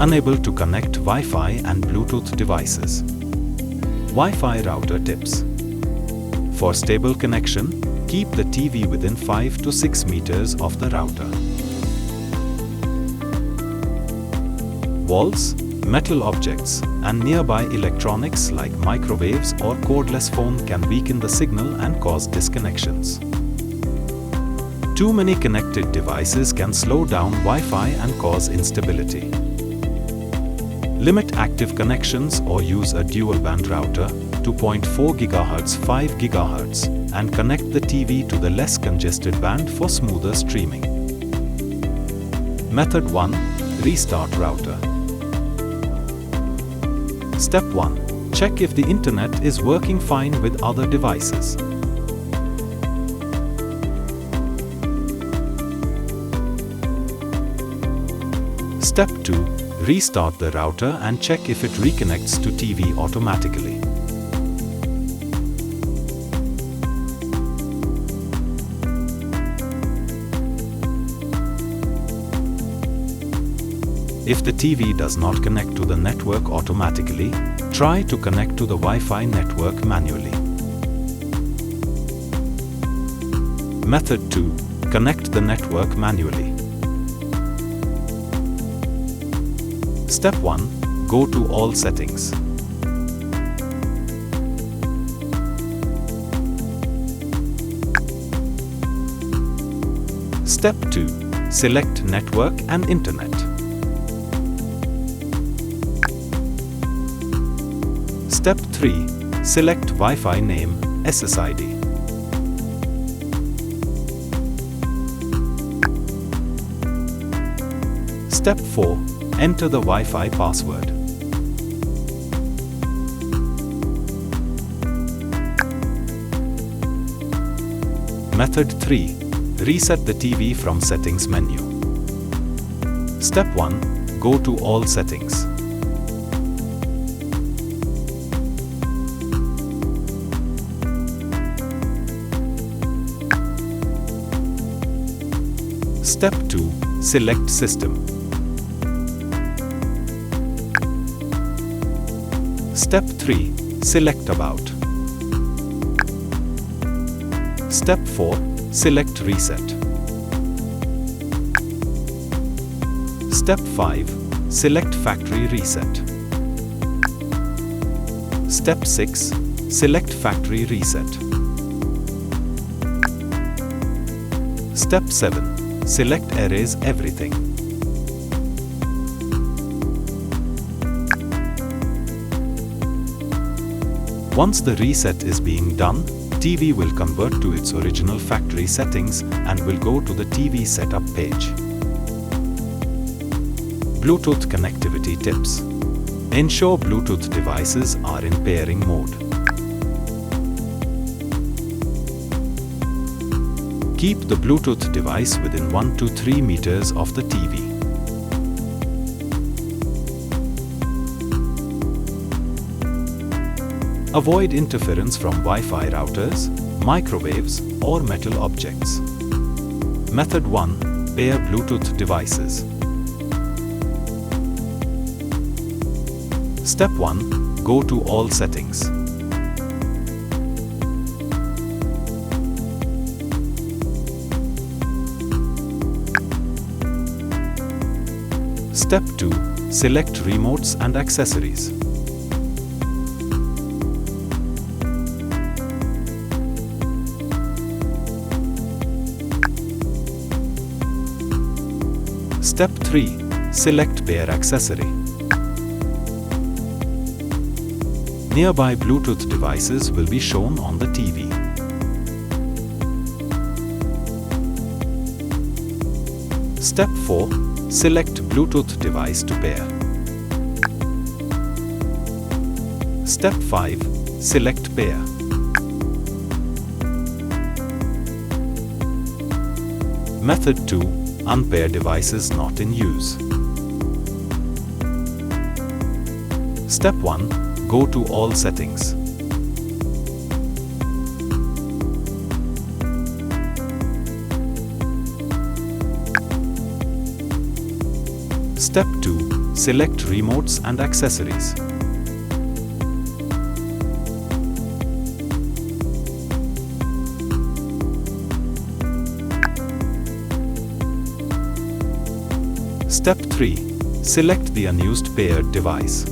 Unable to connect Wi-Fi and Bluetooth devices. Wi-Fi router tips. For stable connection, keep the TV within 5 to 6 meters of the router. Walls, metal objects, and nearby electronics like microwaves or cordless phone can weaken the signal and cause disconnections. Too many connected devices can slow down Wi-Fi and cause instability. Limit active connections or use a dual-band router, 2.4 GHz 5 GHz, and connect the TV to the less congested band for smoother streaming. Method 1. Restart router. Step 1. Check if the internet is working fine with other devices. Step 2. Restart the router and check if it reconnects to TV automatically. If the TV does not connect to the network automatically, try to connect to the Wi-Fi network manually. Method 2. Connect the network manually. Step 1. Go to all settings. Step 2. Select network and internet. Step 3. Select Wi-Fi name, SSID. Step 4. Enter the Wi-Fi password. Method 3. Reset the TV from Settings menu. Step 1. Go to all settings. Step 2. Select System. Step 3. Select About. Step 4. Select Reset. Step 5. Select Factory Reset. Step 6. Select Factory Reset. Step 7. Select Erase Everything. Once the reset is being done, TV will convert to its original factory settings and will go to the TV setup page. Bluetooth connectivity tips. Ensure Bluetooth devices are in pairing mode. Keep the Bluetooth device within 1 to 3 meters of the TV. Avoid interference from Wi-Fi routers, microwaves, or metal objects. Method 1. Pair Bluetooth devices. Step 1. Go to all settings. Step 2. Select Remotes and Accessories. Step 3. Select Pair Accessory. Nearby Bluetooth devices will be shown on the TV. Step 4. Select Bluetooth device to pair. Step 5. Select Pair. Method 2. Unpair devices not in use. Step 1. Go to all settings. Step 2. select remotes and accessories. Step 3. Select the unused paired device.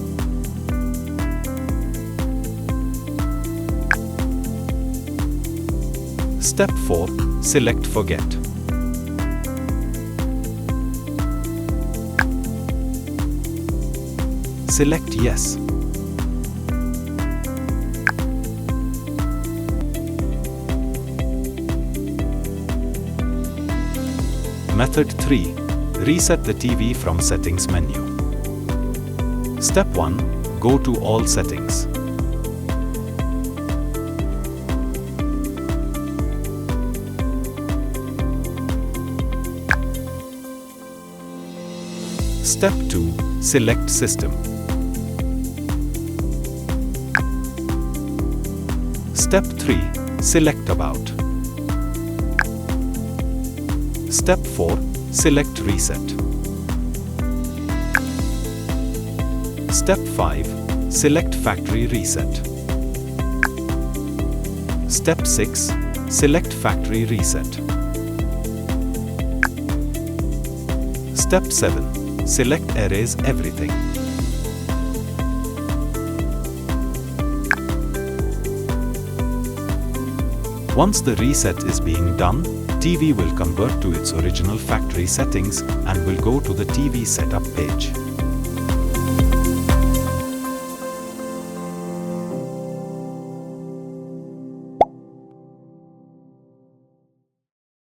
Step 4. Select Forget. Select Yes. Method 3. Reset the TV from Settings menu. Step 1. Go to All Settings. Step 2. Select System. Step 3. Select About. Step 4. Select Reset. Step 5. Select Factory Reset. Step 6. Select Factory Reset. Step 7. Select Erase Everything. Once the reset is being done, TV will convert to its original factory settings and will go to the TV setup page.